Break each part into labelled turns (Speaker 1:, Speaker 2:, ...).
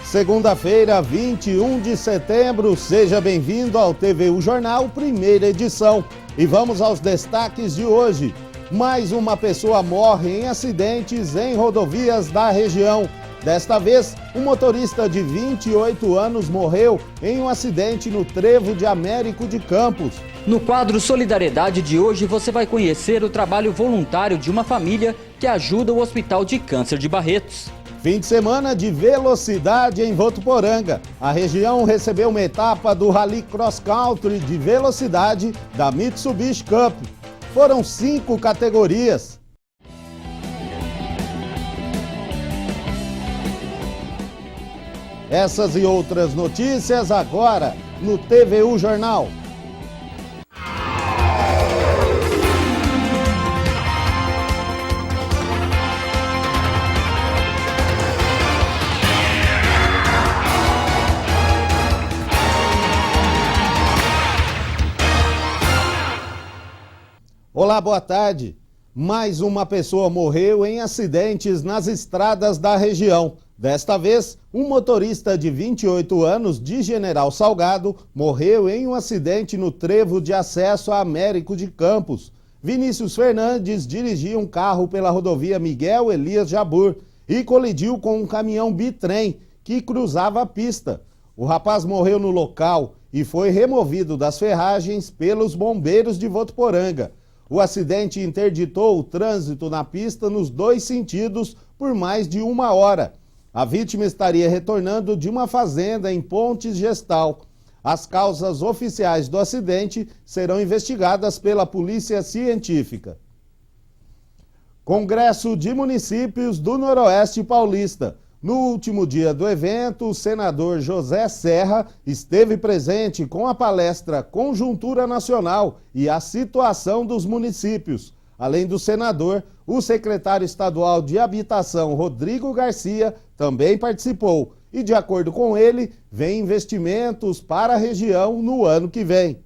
Speaker 1: Segunda-feira, 21 de setembro, seja bem-vindo ao TVU Jornal, primeira edição. E vamos aos destaques de hoje. Mais uma pessoa morre em acidentes em rodovias da região. Desta vez, um motorista de 28 anos morreu em um acidente no trevo de Américo de Campos.
Speaker 2: No quadro Solidariedade de hoje, você vai conhecer o trabalho voluntário de uma família que ajuda o Hospital de Câncer de Barretos.
Speaker 1: Fim de semana de velocidade em Votuporanga. A região recebeu uma etapa do Rally Cross Country de velocidade da Mitsubishi Cup. Foram 5 categorias. Essas e outras notícias agora no TVU Jornal. Olá, boa tarde. Mais uma pessoa morreu em acidentes nas estradas da região. Desta vez, um motorista de 28 anos de General Salgado morreu em um acidente no trevo de acesso a Américo de Campos. Vinícius Fernandes dirigia um carro pela rodovia Miguel Elias Jabur e colidiu com um caminhão bitrem que cruzava a pista. O rapaz morreu no local e foi removido das ferragens pelos bombeiros de Votuporanga. O acidente interditou o trânsito na pista nos 2 sentidos por mais de 1 hora. A vítima estaria retornando de uma fazenda em Pontes Gestal. As causas oficiais do acidente serão investigadas pela Polícia Científica. Congresso de Municípios do Noroeste Paulista. No último dia do evento, o senador José Serra esteve presente com a palestra Conjuntura Nacional e a Situação dos Municípios. Além do senador, o secretário estadual de Habitação, Rodrigo Garcia, também participou. E, de acordo com ele, vem investimentos para a região no ano que vem.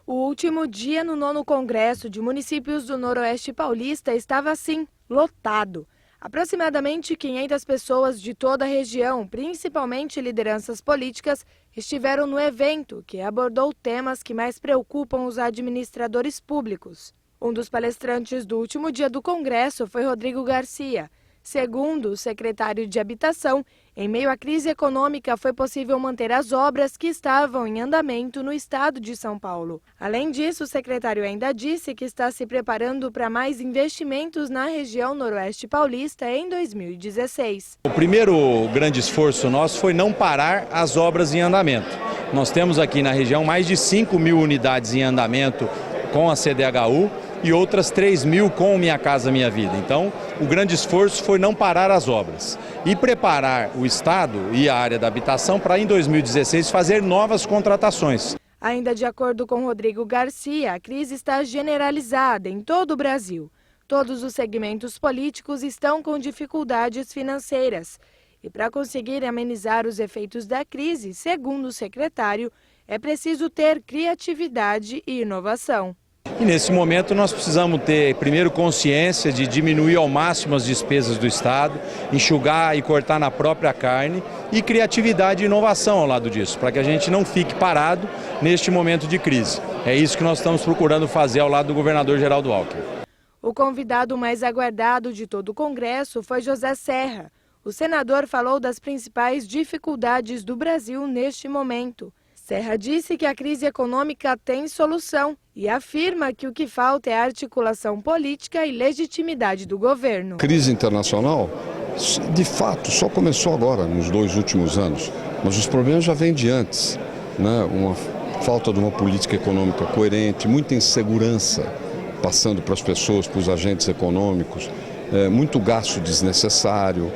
Speaker 3: O último dia no 9º Congresso de Municípios do Noroeste Paulista estava assim, lotado. Aproximadamente 500 pessoas de toda a região, principalmente lideranças políticas, estiveram no evento, que abordou temas que mais preocupam os administradores públicos. Um dos palestrantes do último dia do Congresso foi Rodrigo Garcia. Segundo o secretário de Habitação, em meio à crise econômica foi possível manter as obras que estavam em andamento no estado de São Paulo. Além disso, o secretário ainda disse que está se preparando para mais investimentos na região noroeste paulista em 2016.
Speaker 4: O primeiro grande esforço nosso foi não parar as obras em andamento. Nós temos aqui na região mais de 5.000 unidades em andamento com a CDHU e outras 3.000 com Minha Casa Minha Vida. Então, o grande esforço foi não parar as obras e preparar o Estado e a área da habitação para, em 2016, fazer novas contratações.
Speaker 3: Ainda de acordo com Rodrigo Garcia, a crise está generalizada em todo o Brasil. Todos os segmentos políticos estão com dificuldades financeiras. E para conseguir amenizar os efeitos da crise, segundo o secretário, é preciso ter criatividade e inovação.
Speaker 4: E nesse momento nós precisamos ter, primeiro, consciência de diminuir ao máximo as despesas do Estado, enxugar e cortar na própria carne e criatividade e inovação ao lado disso, para que a gente não fique parado neste momento de crise. É isso que nós estamos procurando fazer ao lado do governador Geraldo Alckmin.
Speaker 3: O convidado mais aguardado de todo o Congresso foi José Serra. O senador falou das principais dificuldades do Brasil neste momento. Serra disse que a crise econômica tem solução e afirma que o que falta é a articulação política e legitimidade do governo.
Speaker 5: A crise internacional, de fato, só começou agora, nos 2 últimos anos, mas os problemas já vêm de antes, né? Uma falta de uma política econômica coerente, muita insegurança passando para as pessoas, para os agentes econômicos, muito gasto desnecessário,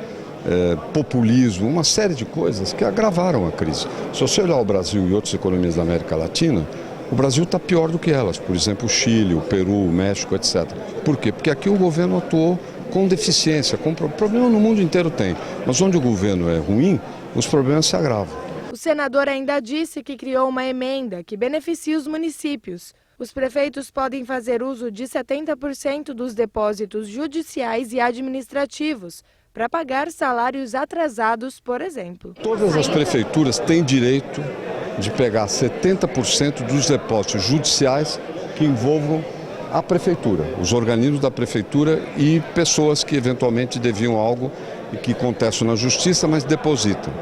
Speaker 5: populismo, uma série de coisas que agravaram a crise. Se você olhar o Brasil e outras economias da América Latina, o Brasil está pior do que elas. Por exemplo, o Chile, o Peru, o México, etc. Por quê? Porque aqui o governo atuou com deficiência, com problema no mundo inteiro tem. Mas onde o governo é ruim, os problemas se agravam.
Speaker 3: O senador ainda disse que criou uma emenda que beneficia os municípios. Os prefeitos podem fazer uso de 70% dos depósitos judiciais e administrativos para pagar salários atrasados, por exemplo.
Speaker 5: Todas as prefeituras têm direito de pegar 70% dos depósitos judiciais que envolvam a prefeitura, os organismos da prefeitura e pessoas que eventualmente deviam algo e que contestam na justiça, mas depositam.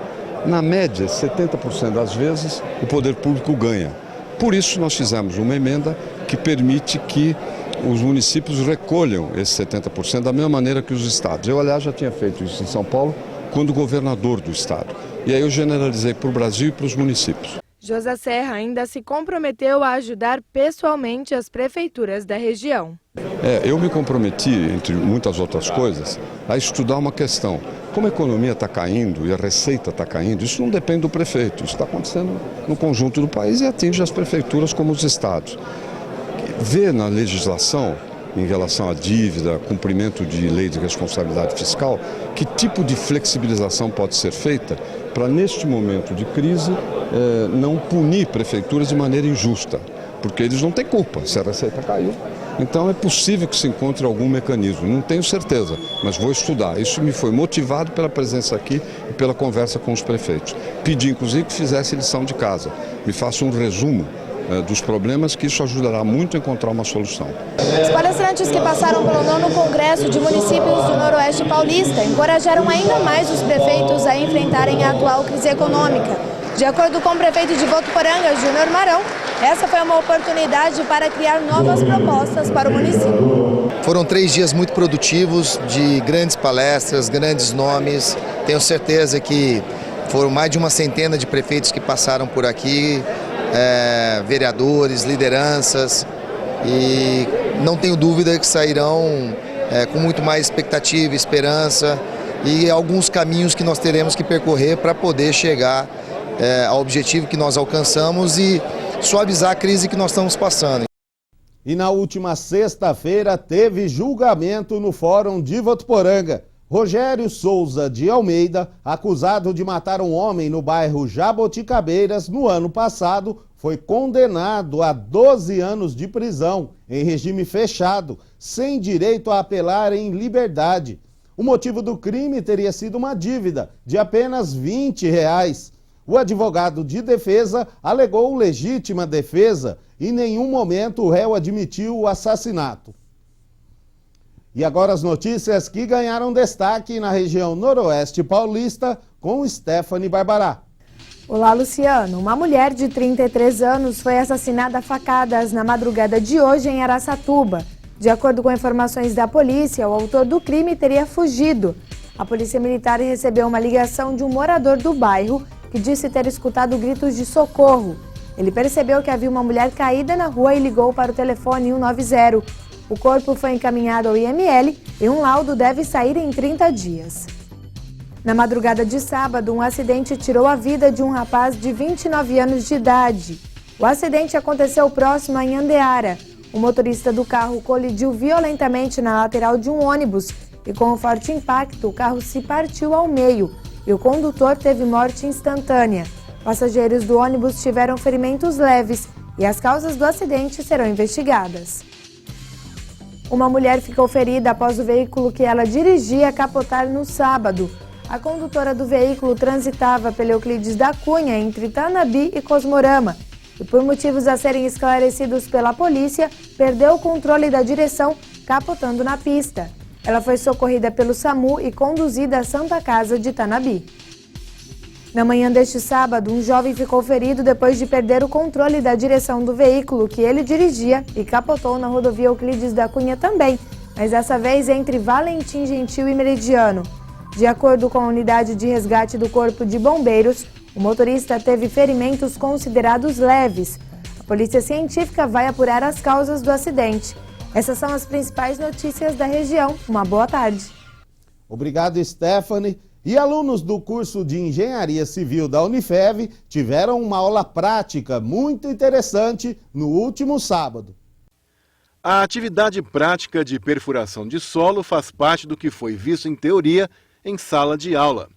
Speaker 5: Na média, 70% das vezes, o poder público ganha. Por isso, nós fizemos uma emenda que permite que os municípios recolham esses 70% da mesma maneira que os estados. Eu, aliás, já tinha feito isso em São Paulo, quando governador do estado. E aí eu generalizei para o Brasil e para os municípios.
Speaker 3: José Serra ainda se comprometeu a ajudar pessoalmente as prefeituras da região.
Speaker 5: Eu me comprometi, entre muitas outras coisas, a estudar uma questão. Como a economia está caindo e a receita está caindo, isso não depende do prefeito, isso está acontecendo no conjunto do país e atinge as prefeituras como os estados. Ver na legislação, em relação à dívida, cumprimento de lei de responsabilidade fiscal, que tipo de flexibilização pode ser feita para, neste momento de crise, não punir prefeituras de maneira injusta, porque eles não têm culpa se a receita caiu. Então é possível que se encontre algum mecanismo, não tenho certeza, mas vou estudar. Isso me foi motivado pela presença aqui e pela conversa com os prefeitos. Pedi inclusive que fizesse lição de casa, me faça um resumo dos problemas, que isso ajudará muito a encontrar uma solução.
Speaker 6: Os palestrantes que passaram pelo 9º Congresso de Municípios do Noroeste Paulista encorajaram ainda mais os prefeitos a enfrentarem a atual crise econômica. De acordo com o prefeito de Votuporanga, Júnior Marão, essa foi uma oportunidade para criar novas propostas para o município.
Speaker 7: Foram 3 dias muito produtivos, de grandes palestras, grandes nomes. Tenho certeza que foram mais de uma centena de prefeitos que passaram por aqui, vereadores, lideranças, e não tenho dúvida que sairão com muito mais expectativa, esperança e alguns caminhos que nós teremos que percorrer para poder chegar ao objetivo que nós alcançamos e suavizar a crise que nós estamos passando.
Speaker 1: E na última sexta-feira teve julgamento no Fórum de Votuporanga. Rogério Souza de Almeida, acusado de matar um homem no bairro Jaboticabeiras no ano passado, foi condenado a 12 anos de prisão em regime fechado, sem direito a apelar em liberdade. O motivo do crime teria sido uma dívida de apenas R$20. O advogado de defesa alegou legítima defesa e em nenhum momento o réu admitiu o assassinato. E agora as notícias que ganharam destaque na região noroeste paulista com Stephanie Barbará.
Speaker 3: Olá, Luciano. Uma mulher de 33 anos foi assassinada a facadas na madrugada de hoje em Araçatuba. De acordo com informações da polícia, o autor do crime teria fugido. A polícia militar recebeu uma ligação de um morador do bairro que disse ter escutado gritos de socorro. Ele percebeu que havia uma mulher caída na rua e ligou para o telefone 190. O corpo foi encaminhado ao IML e um laudo deve sair em 30 dias. Na madrugada de sábado, um acidente tirou a vida de um rapaz de 29 anos de idade. O acidente aconteceu próximo a Anhandeara. O motorista do carro colidiu violentamente na lateral de um ônibus e, com um forte impacto, o carro se partiu ao meio e o condutor teve morte instantânea. Passageiros do ônibus tiveram ferimentos leves e as causas do acidente serão investigadas. Uma mulher ficou ferida após o veículo que ela dirigia capotar no sábado. A condutora do veículo transitava pela Euclides da Cunha, entre Tanabi e Cosmorama, e por motivos a serem esclarecidos pela polícia, perdeu o controle da direção, capotando na pista. Ela foi socorrida pelo SAMU e conduzida à Santa Casa de Tanabi. Na manhã deste sábado, um jovem ficou ferido depois de perder o controle da direção do veículo que ele dirigia e capotou na rodovia Euclides da Cunha também, mas dessa vez entre Valentim Gentil e Meridiano. De acordo com a unidade de resgate do Corpo de Bombeiros, o motorista teve ferimentos considerados leves. A Polícia Científica vai apurar as causas do acidente. Essas são as principais notícias da região. Uma boa tarde.
Speaker 1: Obrigado, Stephanie. E alunos do curso de Engenharia Civil da Unifev tiveram uma aula prática muito interessante no último sábado.
Speaker 8: A atividade prática de perfuração de solo faz parte do que foi visto em teoria em sala de aula.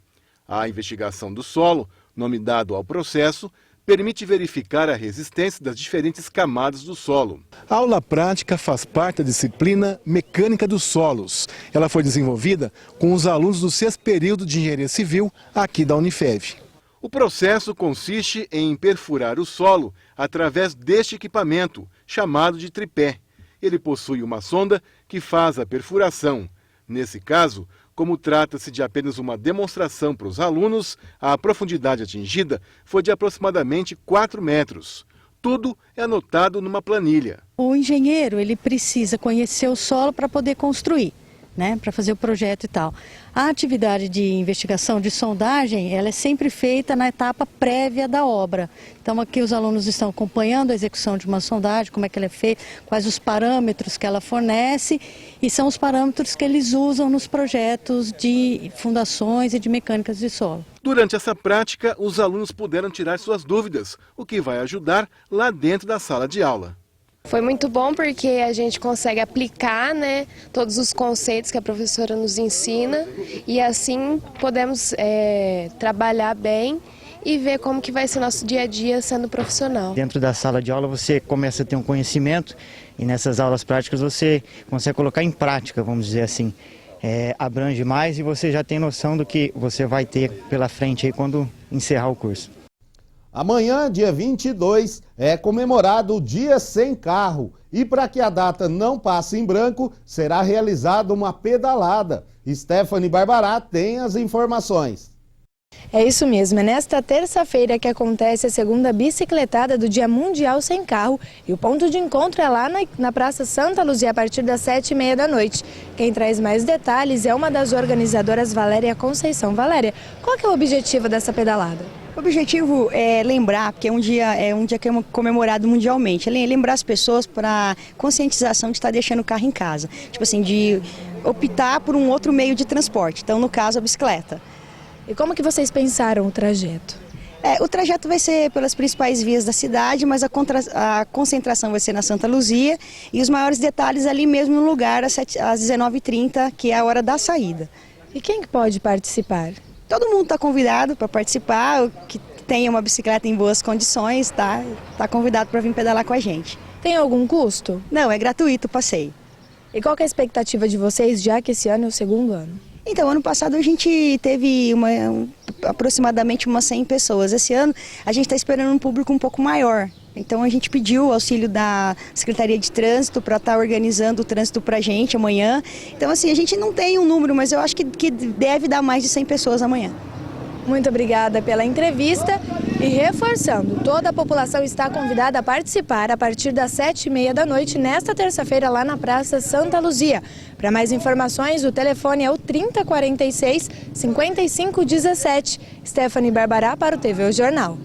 Speaker 8: A investigação do solo, nome dado ao processo, permite verificar a resistência das diferentes camadas do solo. A aula prática faz parte da disciplina Mecânica dos Solos. Ela foi desenvolvida com os alunos do 6º período de Engenharia Civil aqui da Unifev. O processo consiste em perfurar o solo através deste equipamento, chamado de tripé. Ele possui uma sonda que faz a perfuração. Nesse caso, como trata-se de apenas uma demonstração para os alunos, a profundidade atingida foi de aproximadamente 4 metros. Tudo é anotado numa planilha.
Speaker 9: O engenheiro ele precisa conhecer o solo para poder construir, né, para fazer o projeto e tal. A atividade de investigação, de sondagem, ela é sempre feita na etapa prévia da obra. Então aqui os alunos estão acompanhando a execução de uma sondagem, como é que ela é feita, quais os parâmetros que ela fornece e são os parâmetros que eles usam nos projetos de fundações e de mecânicas de solo.
Speaker 8: Durante essa prática, os alunos puderam tirar suas dúvidas, o que vai ajudar lá dentro da sala de aula.
Speaker 10: Foi muito bom porque a gente consegue aplicar, né, todos os conceitos que a professora nos ensina e assim podemos trabalhar bem e ver como que vai ser nosso dia a dia sendo profissional.
Speaker 11: Dentro da sala de aula você começa a ter um conhecimento e nessas aulas práticas você consegue colocar em prática, vamos dizer assim. Abrange mais e você já tem noção do que você vai ter pela frente aí quando encerrar o curso.
Speaker 1: Amanhã, dia 22, é comemorado o Dia Sem Carro e para que a data não passe em branco, será realizada uma pedalada. Stephanie Barbará tem as informações.
Speaker 3: É isso mesmo, é nesta terça-feira que acontece a segunda bicicletada do Dia Mundial Sem Carro e o ponto de encontro é lá na Praça Santa Luzia a partir das 7h30 da noite. Quem traz mais detalhes é uma das organizadoras, Valéria Conceição. Valéria, qual que é o objetivo dessa pedalada?
Speaker 12: O objetivo é lembrar, porque é um dia que é comemorado mundialmente, lembrar as pessoas para conscientização de estar deixando o carro em casa. Tipo assim, de optar por um outro meio de transporte, então no caso a bicicleta.
Speaker 3: E como que vocês pensaram o trajeto?
Speaker 12: O trajeto vai ser pelas principais vias da cidade, mas a concentração vai ser na Santa Luzia e os maiores detalhes ali mesmo no lugar às 19h30, que é a hora da saída.
Speaker 3: E quem que pode participar?
Speaker 12: Todo mundo está convidado para participar, que tenha uma bicicleta em boas condições, tá convidado para vir pedalar com a gente.
Speaker 3: Tem algum custo?
Speaker 12: Não, é gratuito o passeio.
Speaker 3: E qual que é a expectativa de vocês, já que esse ano é o segundo ano?
Speaker 12: Então, ano passado a gente teve aproximadamente umas 100 pessoas. Esse ano a gente está esperando um público um pouco maior. Então a gente pediu o auxílio da Secretaria de Trânsito para estar organizando o trânsito para a gente amanhã. Então assim, a gente não tem um número, mas eu acho que deve dar mais de 100 pessoas amanhã.
Speaker 3: Muito obrigada pela entrevista e reforçando, toda a população está convidada a participar a partir das 7h30 da noite nesta terça-feira lá na Praça Santa Luzia. Para mais informações, o telefone é o 3046-5517. Stephanie Barbará para o TV O Jornal.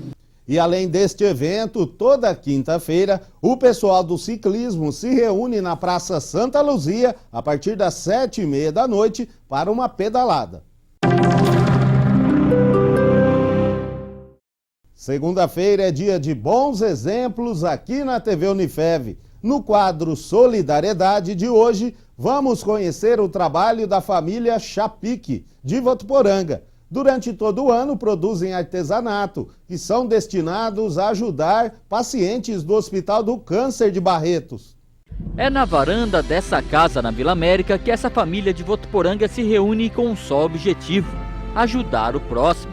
Speaker 1: E além deste evento, toda quinta-feira, o pessoal do ciclismo se reúne na Praça Santa Luzia a partir das 7h30 da noite para uma pedalada. Segunda-feira é dia de bons exemplos aqui na TV Unifev. No quadro Solidariedade de hoje, vamos conhecer o trabalho da família Chapique, de Votuporanga. Durante todo o ano, produzem artesanato, que são destinados a ajudar pacientes do Hospital do Câncer de Barretos.
Speaker 2: É na varanda dessa casa na Vila América que essa família de Votuporanga se reúne com um só objetivo: ajudar o próximo.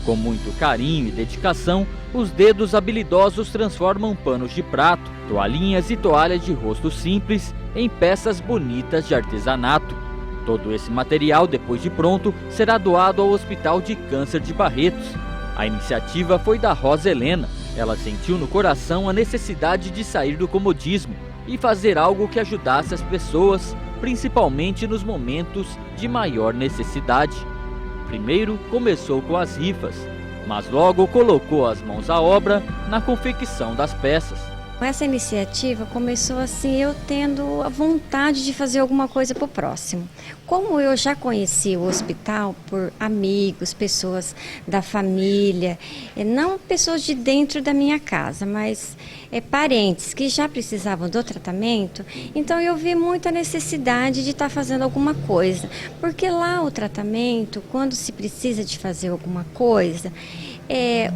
Speaker 2: Com muito carinho e dedicação, os dedos habilidosos transformam panos de prato, toalhinhas e toalhas de rosto simples em peças bonitas de artesanato. Todo esse material, depois de pronto, será doado ao Hospital de Câncer de Barretos. A iniciativa foi da Rosa Helena. Ela sentiu no coração a necessidade de sair do comodismo e fazer algo que ajudasse as pessoas, principalmente nos momentos de maior necessidade. Primeiro começou com as rifas, mas logo colocou as mãos à obra na confecção das peças.
Speaker 13: Essa iniciativa começou assim, eu tendo a vontade de fazer alguma coisa para o próximo. Como eu já conheci o hospital por amigos, pessoas da família, não pessoas de dentro da minha casa, mas parentes que já precisavam do tratamento, então eu vi muita necessidade de estar fazendo alguma coisa. Porque lá o tratamento, quando se precisa de fazer alguma coisa,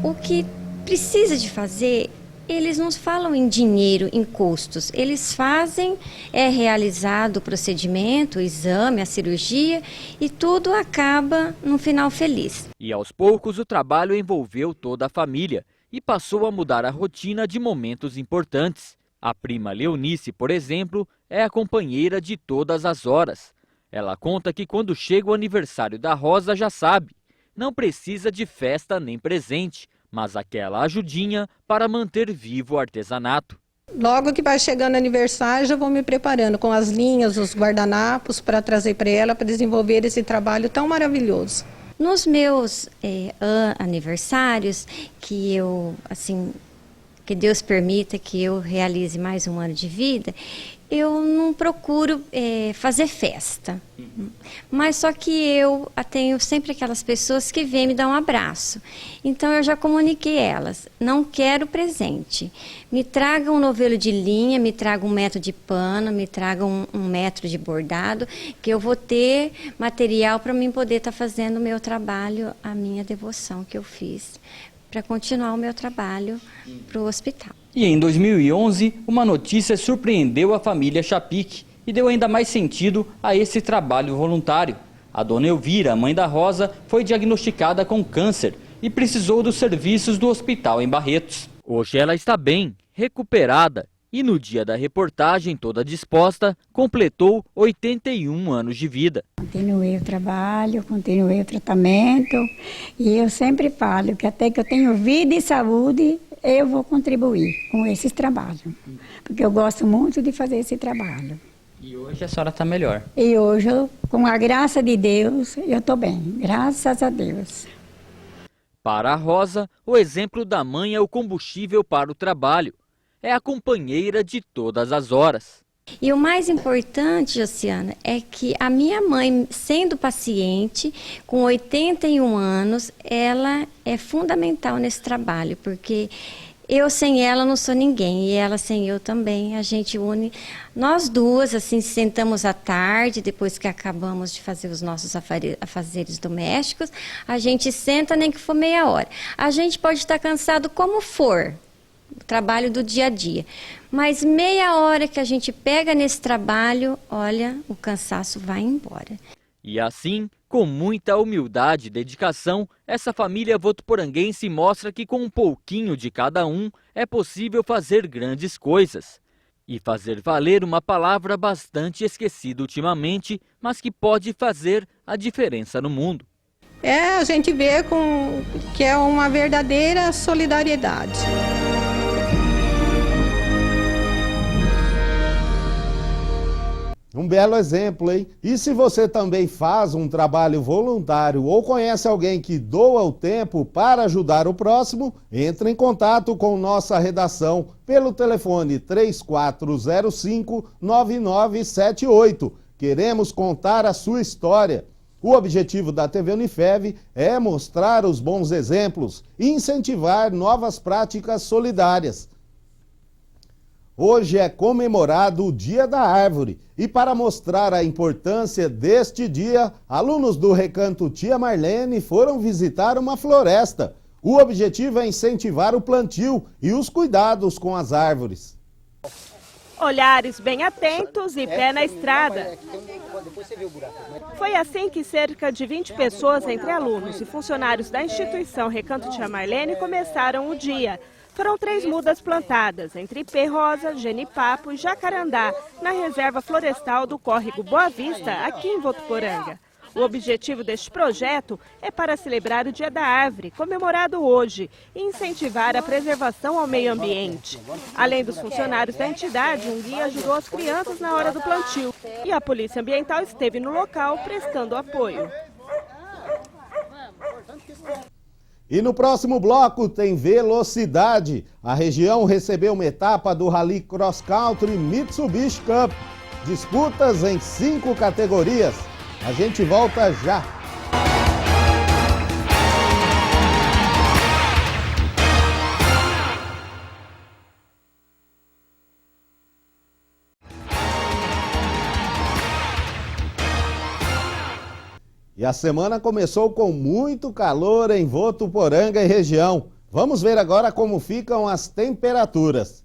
Speaker 13: o que precisa de fazer, eles não falam em dinheiro, em custos. Eles fazem, é realizado o procedimento, o exame, a cirurgia e tudo acaba no final feliz.
Speaker 2: E aos poucos o trabalho envolveu toda a família e passou a mudar a rotina de momentos importantes. A prima Leonice, por exemplo, é a companheira de todas as horas. Ela conta que quando chega o aniversário da Rosa já sabe, não precisa de festa nem presente, mas aquela ajudinha para manter vivo o artesanato.
Speaker 14: Logo que vai chegando o aniversário, já vou me preparando com as linhas, os guardanapos para trazer para ela, para desenvolver esse trabalho tão maravilhoso.
Speaker 13: Nos meus aniversários, que eu, assim, que Deus permita que eu realize mais um ano de vida, eu não procuro fazer festa, mas só que eu tenho sempre aquelas pessoas que vêm me dar um abraço. Então eu já comuniquei elas, não quero presente. Me traga um novelo de linha, me traga 1 metro de pano, me traga 1 metro de bordado, que eu vou ter material para mim poder estar fazendo o meu trabalho, a minha devoção que eu fiz, para continuar o meu trabalho para o hospital.
Speaker 2: E em 2011, uma notícia surpreendeu a família Chapique e deu ainda mais sentido a esse trabalho voluntário. A dona Elvira, mãe da Rosa, foi diagnosticada com câncer e precisou dos serviços do hospital em Barretos. Hoje ela está bem, recuperada e no dia da reportagem, toda disposta, completou 81 anos de vida.
Speaker 15: Continuei o trabalho, continuei o tratamento e eu sempre falo que até que eu tenho vida e saúde, eu vou contribuir com esse trabalho, porque eu gosto muito de fazer esse trabalho.
Speaker 2: E hoje a senhora está melhor?
Speaker 15: E hoje, com a graça de Deus, eu estou bem, graças a Deus.
Speaker 2: Para a Rosa, o exemplo da mãe é o combustível para o trabalho. É a companheira de todas as horas.
Speaker 13: E o mais importante, Josiana, é que a minha mãe, sendo paciente, com 81 anos, ela é fundamental nesse trabalho, porque eu sem ela não sou ninguém, e ela sem eu também. A gente une, nós duas, assim, sentamos à tarde, depois que acabamos de fazer os nossos afazeres domésticos, a gente senta, nem que for meia hora. A gente pode estar cansado como for, o trabalho do dia a dia. Mas meia hora que a gente pega nesse trabalho, olha, o cansaço vai embora.
Speaker 2: E assim, com muita humildade e dedicação, essa família votuporanguense mostra que com um pouquinho de cada um é possível fazer grandes coisas. E fazer valer uma palavra bastante esquecida ultimamente, mas que pode fazer a diferença no mundo.
Speaker 14: A gente vê que é uma verdadeira solidariedade.
Speaker 1: Um belo exemplo, hein? E se você também faz um trabalho voluntário ou conhece alguém que doa o tempo para ajudar o próximo, entre em contato com nossa redação pelo telefone 3405-9978. Queremos contar a sua história. O objetivo da TV Unifev é mostrar os bons exemplos e incentivar novas práticas solidárias. Hoje é comemorado o Dia da Árvore e para mostrar a importância deste dia, alunos do Recanto Tia Marlene foram visitar uma floresta. O objetivo é incentivar o plantio e os cuidados com as árvores.
Speaker 16: Olhares bem atentos e pé na estrada. Foi assim que cerca de 20 pessoas, entre alunos e funcionários da instituição Recanto Tia Marlene, começaram o dia. Foram 3 mudas plantadas entre ipê rosa, genipapo e jacarandá, na reserva florestal do córrego Boa Vista, aqui em Votuporanga. O objetivo deste projeto é para celebrar o Dia da Árvore, comemorado hoje, e incentivar a preservação ao meio ambiente. Além dos funcionários da entidade, um guia ajudou as crianças na hora do plantio e a Polícia Ambiental esteve no local prestando apoio.
Speaker 1: E no próximo bloco tem velocidade. A região recebeu uma etapa do Rally Cross Country Mitsubishi Cup. Disputas em 5 categorias. A gente volta já. E a semana começou com muito calor em Votuporanga e região. Vamos ver agora como ficam as temperaturas.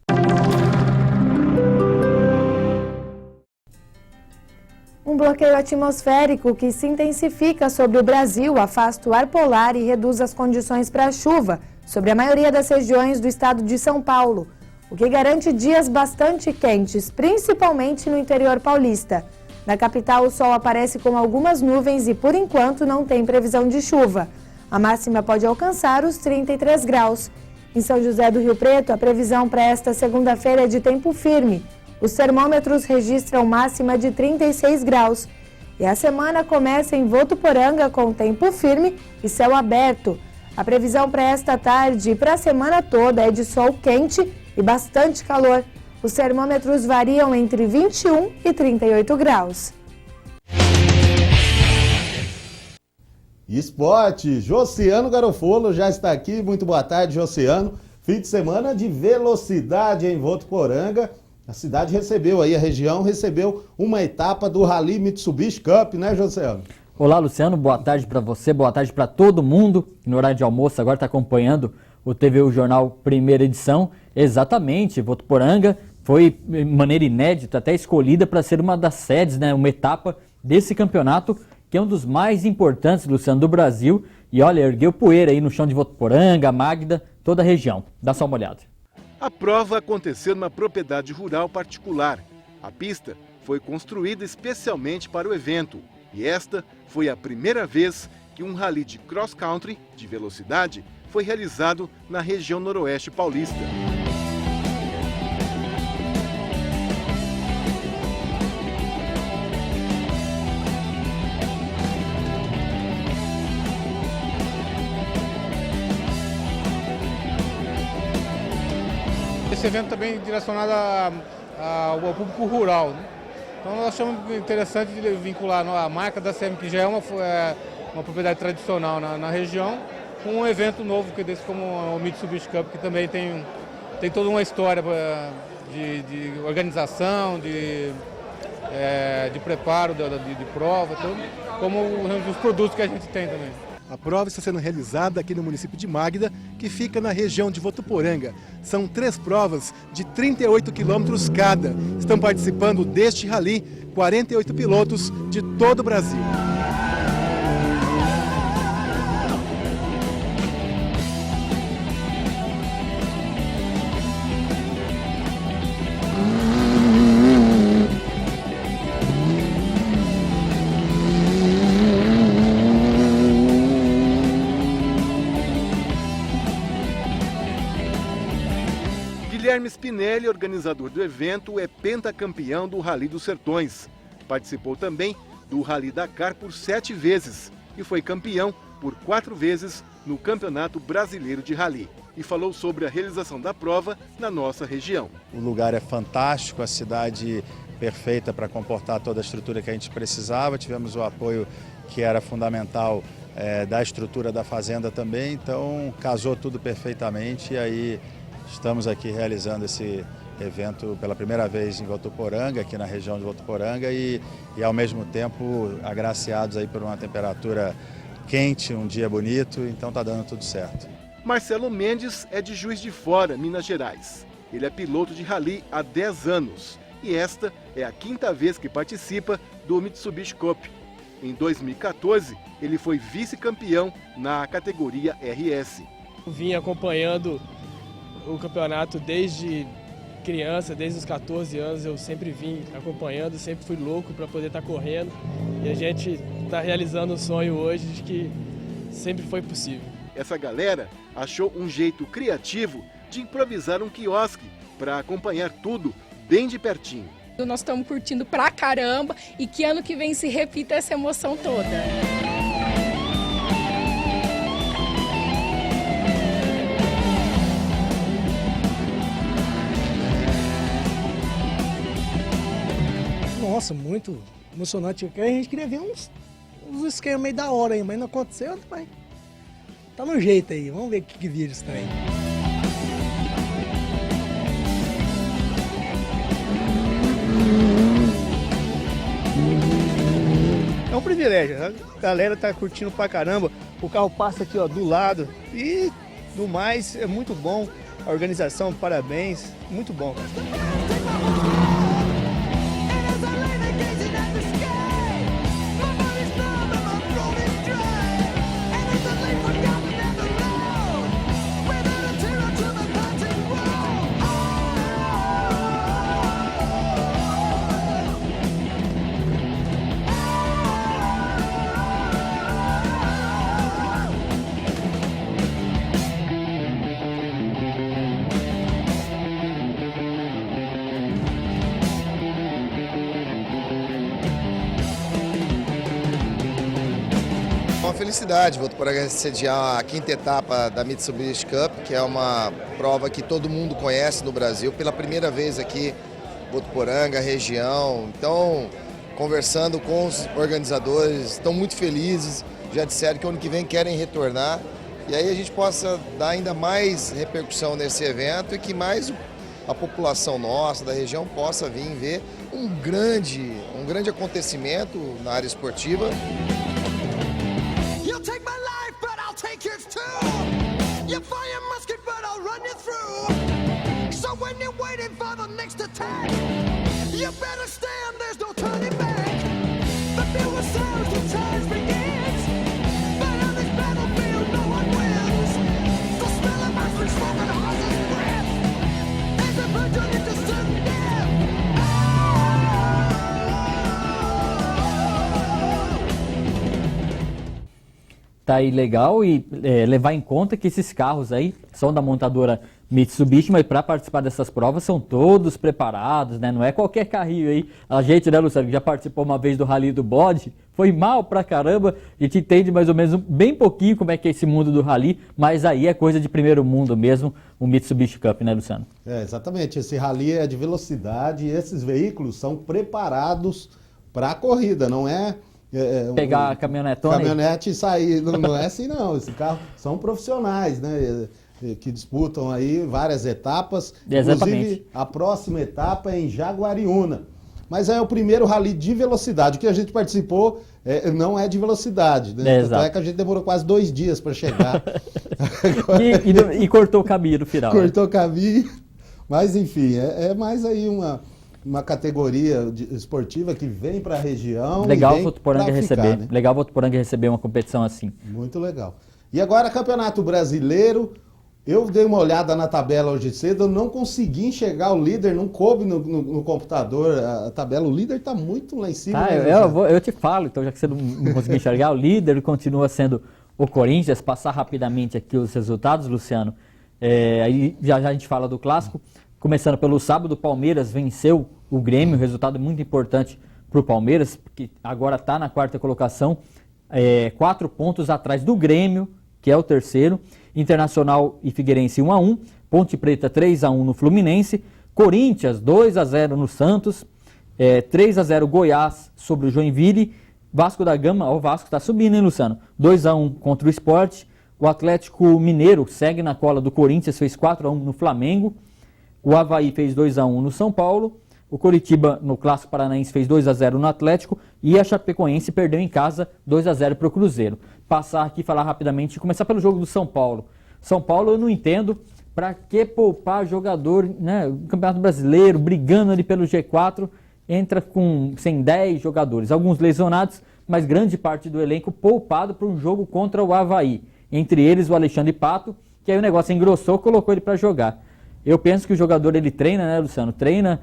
Speaker 3: Um bloqueio atmosférico que se intensifica sobre o Brasil afasta o ar polar e reduz as condições para a chuva sobre a maioria das regiões do estado de São Paulo, o que garante dias bastante quentes, principalmente no interior paulista. Na capital, o sol aparece com algumas nuvens e, por enquanto, não tem previsão de chuva. A máxima pode alcançar os 33 graus. Em São José do Rio Preto, a previsão para esta segunda-feira é de tempo firme. Os termômetros registram máxima de 36 graus. E a semana começa em Votuporanga com tempo firme e céu aberto. A previsão para esta tarde e para a semana toda é de sol quente e bastante calor. Os termômetros variam entre 21 e 38 graus.
Speaker 1: Esporte, Josiano Garofolo já está aqui. Muito boa tarde, Josiano. Fim de semana de velocidade em Votuporanga. A cidade recebeu aí, a região recebeu uma etapa do Rally Mitsubishi Cup, né, Josiano?
Speaker 2: Olá, Luciano, boa tarde para você, boa tarde para todo mundo que no horário de almoço agora está acompanhando o TVU Jornal Primeira Edição. Exatamente, Votuporanga foi, de maneira inédita, até escolhida para ser uma das sedes, né, uma etapa desse campeonato, que é um dos mais importantes, Luciano, do Brasil. E olha, ergueu poeira aí no chão de Votuporanga, Magda, toda a região. Dá só uma olhada.
Speaker 8: A prova aconteceu numa propriedade rural particular. A pista foi construída especialmente para o evento. E esta foi a primeira vez que um rally de cross-country, de velocidade, foi realizado na região noroeste paulista.
Speaker 17: Esse evento também é direcionado ao público rural, né? Então nós achamos interessante de vincular a marca da CM, que já é uma propriedade tradicional na região, com um evento novo desse como o Mitsubishi Cup, que também tem toda uma história de organização, de preparo, de prova, tudo, como os produtos que a gente tem também.
Speaker 8: A prova está sendo realizada aqui no município de Magda, que fica na região de Votuporanga. São 3 provas de 38 quilômetros cada. Estão participando deste rally 48 pilotos de todo o Brasil. Guilherme Spinelli, organizador do evento, é pentacampeão do Rally dos Sertões. Participou também do Rally Dakar por 7 vezes e foi campeão por 4 vezes no Campeonato Brasileiro de Rally. E falou sobre a realização da prova na nossa região.
Speaker 18: O lugar é fantástico, a cidade perfeita para comportar toda a estrutura que a gente precisava. Tivemos o apoio que era fundamental da estrutura da fazenda também, então casou tudo perfeitamente e aí estamos aqui realizando esse evento pela primeira vez em Votuporanga, aqui na região de Votuporanga e ao mesmo tempo agraciados aí por uma temperatura quente, um dia bonito, então está dando tudo certo.
Speaker 8: Marcelo Mendes é de Juiz de Fora, Minas Gerais. Ele é piloto de rally há 10 anos e esta é a 5ª vez que participa do Mitsubishi Cup. Em 2014, ele foi vice-campeão na categoria RS.
Speaker 19: Vim acompanhando o campeonato desde criança, desde os 14 anos, eu sempre vim acompanhando, sempre fui louco para poder estar correndo e a gente está realizando um sonho hoje de que sempre foi possível.
Speaker 8: Essa galera achou um jeito criativo de improvisar um quiosque para acompanhar tudo bem de pertinho.
Speaker 20: Nós estamos curtindo pra caramba e que ano que vem se repita essa emoção toda.
Speaker 21: Nossa, muito emocionante. A gente queria ver uns esquemas meio da hora aí, mas não aconteceu, mas tá no jeito aí. Vamos ver o que vira isso também.
Speaker 22: É um privilégio, a galera tá curtindo pra caramba, o carro passa aqui ó, do lado e
Speaker 4: No mais, é muito bom. A organização, parabéns. Muito bom.
Speaker 7: Uma felicidade, Votuporanga sediar a 5ª etapa da Mitsubishi Cup, que é uma prova que todo mundo conhece no Brasil, pela primeira vez aqui, Votuporanga, região. Então, conversando com os organizadores, estão muito felizes, já disseram que ano que vem querem retornar, e aí a gente possa dar ainda mais repercussão nesse evento e que mais a população nossa, da região, possa vir ver um grande acontecimento na área esportiva.
Speaker 22: Take my life, but I'll take yours too. You fire your musket, but I'll run you through. So when you're waiting for the next attack, you better stand, there's no turning back. The fuel sounds, the charge begins. But on this battlefield, no one wins. The smell of ice smoke and horse's breath as the birds turn into sudden death.
Speaker 2: Tá aí legal e levar em conta que esses carros aí são da montadora Mitsubishi, mas para participar dessas provas são todos preparados, né? Não é qualquer carrinho aí. A gente, né, Luciano, que já participou uma vez do Rally do Bode, foi mal pra caramba. A gente entende mais ou menos bem pouquinho como é que é esse mundo do Rally, mas aí é coisa de primeiro mundo mesmo, o Mitsubishi Cup, né, Luciano?
Speaker 1: Exatamente. Esse Rally é de velocidade e esses veículos são preparados para a corrida, não é...
Speaker 2: pegar a caminhonete
Speaker 1: e sair, não é assim não, esse carro são profissionais, né, que disputam aí várias etapas.
Speaker 2: Exatamente.
Speaker 1: Inclusive a próxima etapa é em Jaguariúna, mas é o primeiro rally de velocidade, o que a gente participou não é de velocidade, né? Tanto é que a gente demorou quase 2 dias para chegar.
Speaker 2: e cortou o caminho no final.
Speaker 1: Cortou o caminho, mas enfim, é mais aí uma categoria esportiva que vem para a região.
Speaker 2: Legal o Votuporanga receber. Né? Legal o Votuporanga receber uma competição assim.
Speaker 1: Muito legal. E agora, Campeonato Brasileiro. Eu dei uma olhada na tabela hoje cedo, eu não consegui enxergar o líder, não coube no computador a tabela. O líder está muito lá em cima.
Speaker 2: Eu te falo, então, já que você não conseguiu enxergar, o líder continua sendo o Corinthians. Passar rapidamente aqui os resultados, Luciano. Aí já a gente fala do clássico. Começando pelo sábado, o Palmeiras venceu o Grêmio, resultado muito importante para o Palmeiras, que agora está na 4ª colocação, 4 pontos atrás do Grêmio, que é o terceiro, Internacional e Figueirense 1-1, Ponte Preta 3-1 no Fluminense, Corinthians 2-0 no Santos, 3-0 Goiás sobre o Joinville, Vasco da Gama, o Vasco está subindo, hein, Luciano? 2-1 contra o Sport, o Atlético Mineiro segue na cola do Corinthians, fez 4-1 no Flamengo, o Avaí fez 2-1 no São Paulo, o Coritiba no Clássico Paranaense fez 2-0 no Atlético e a Chapecoense perdeu em casa 2-0 para o Cruzeiro. Passar aqui e falar rapidamente, começar pelo jogo do São Paulo. São Paulo eu não entendo para que poupar jogador, né? O Campeonato Brasileiro, brigando ali pelo G4, entra sem 10 jogadores, alguns lesionados, mas grande parte do elenco poupado para um jogo contra o Avaí. Entre eles o Alexandre Pato, que aí o negócio engrossou, colocou ele para jogar. Eu penso que o jogador ele treina, né, Luciano? Treina,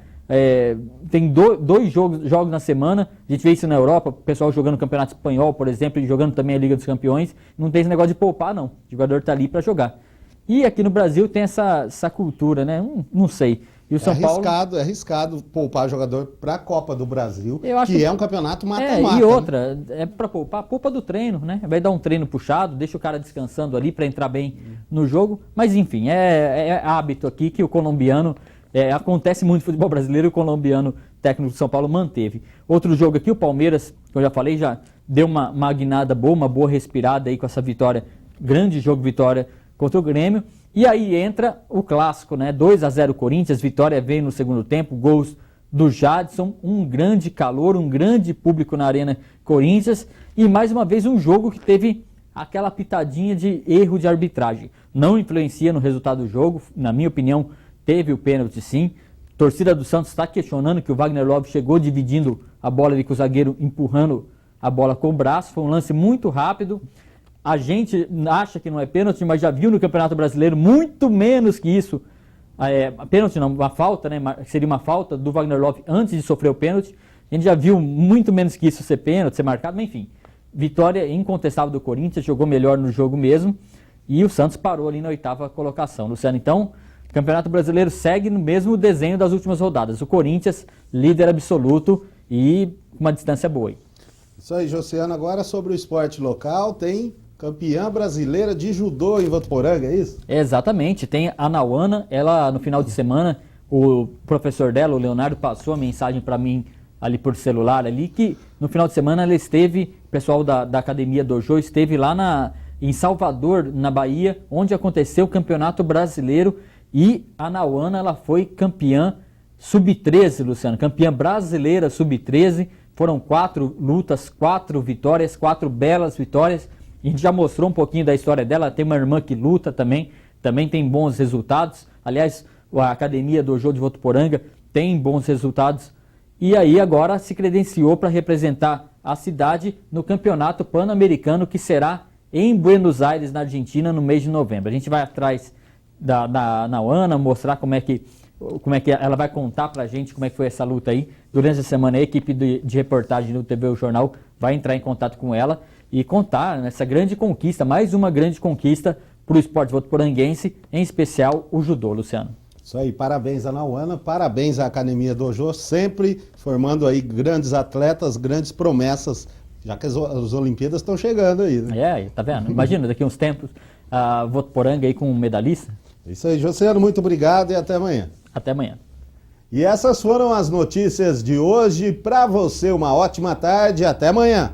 Speaker 2: tem dois jogos na semana, a gente vê isso na Europa, o pessoal jogando o Campeonato Espanhol, por exemplo, e jogando também a Liga dos Campeões, não tem esse negócio de poupar, não. O jogador está ali para jogar. E aqui no Brasil tem essa cultura, né? Não sei. E o São Paulo...
Speaker 1: É arriscado poupar jogador para a Copa do Brasil, que é um campeonato mata-mata.
Speaker 2: E outra, é para poupar, poupa do treino, né? Vai dar um treino puxado, deixa o cara descansando ali para entrar bem no jogo. Mas enfim, é hábito aqui que o colombiano... acontece muito no futebol brasileiro e o colombiano técnico de São Paulo manteve. Outro jogo aqui, o Palmeiras, que eu já falei, já deu uma magnada boa, uma boa respirada aí com essa vitória, grande jogo, vitória contra o Grêmio. E aí entra o clássico, né? 2-0 Corinthians, vitória veio no segundo tempo, gols do Jadson, um grande calor, um grande público na Arena Corinthians. E mais uma vez um jogo que teve aquela pitadinha de erro de arbitragem. Não influencia no resultado do jogo, na minha opinião, teve o pênalti sim. A torcida do Santos está questionando que o Wagner Love chegou dividindo a bola ali com o zagueiro, empurrando a bola com o braço. Foi um lance muito rápido. A gente acha que não é pênalti, mas já viu no Campeonato Brasileiro muito menos que isso. Pênalti não, uma falta, né? Seria uma falta do Wagner Love antes de sofrer o pênalti. A gente já viu muito menos que isso ser pênalti, ser marcado, mas enfim. Vitória incontestável do Corinthians, jogou melhor no jogo mesmo. E o Santos parou ali na 8ª colocação. Luciano, então, o Campeonato Brasileiro segue no mesmo desenho das últimas rodadas. O Corinthians, líder absoluto e uma distância boa aí.
Speaker 1: Isso aí, Josiano. Agora sobre o esporte local, tem campeã brasileira de judô em Votuporanga, é isso?
Speaker 2: Exatamente. Tem a Nauana, ela no final de semana, o professor dela, o Leonardo, passou a mensagem para mim ali por celular, ali, que no final de semana ela esteve, o pessoal da Academia Dojo esteve lá em Salvador, na Bahia, onde aconteceu o Campeonato Brasileiro, e a Nauana, ela foi campeã sub-13, Luciano, campeã brasileira sub-13, foram 4 lutas, 4 vitórias, 4 belas vitórias. A gente já mostrou um pouquinho da história dela, tem uma irmã que luta também tem bons resultados. Aliás, a Academia Dojo de Votuporanga tem bons resultados. E aí agora se credenciou para representar a cidade no Campeonato Pan-Americano, que será em Buenos Aires, na Argentina, no mês de novembro. A gente vai atrás da Nauana, mostrar como é que ela vai contar pra gente como é que foi essa luta aí. Durante a semana a equipe de reportagem do TV O Jornal vai entrar em contato com ela e contar nessa grande conquista, mais uma grande conquista para o esporte votuporanguense, em especial o judô, Luciano.
Speaker 1: Isso aí, parabéns a Nauana, parabéns à Academia Dojo, sempre formando aí grandes atletas, grandes promessas, já que as Olimpíadas estão chegando aí, né?
Speaker 2: Tá vendo? Imagina, daqui uns tempos, a Votuporanga aí com um medalhista.
Speaker 1: Isso aí, Josiano, muito obrigado e até amanhã.
Speaker 2: Até amanhã.
Speaker 1: E essas foram as notícias de hoje. Para você, uma ótima tarde. Até amanhã.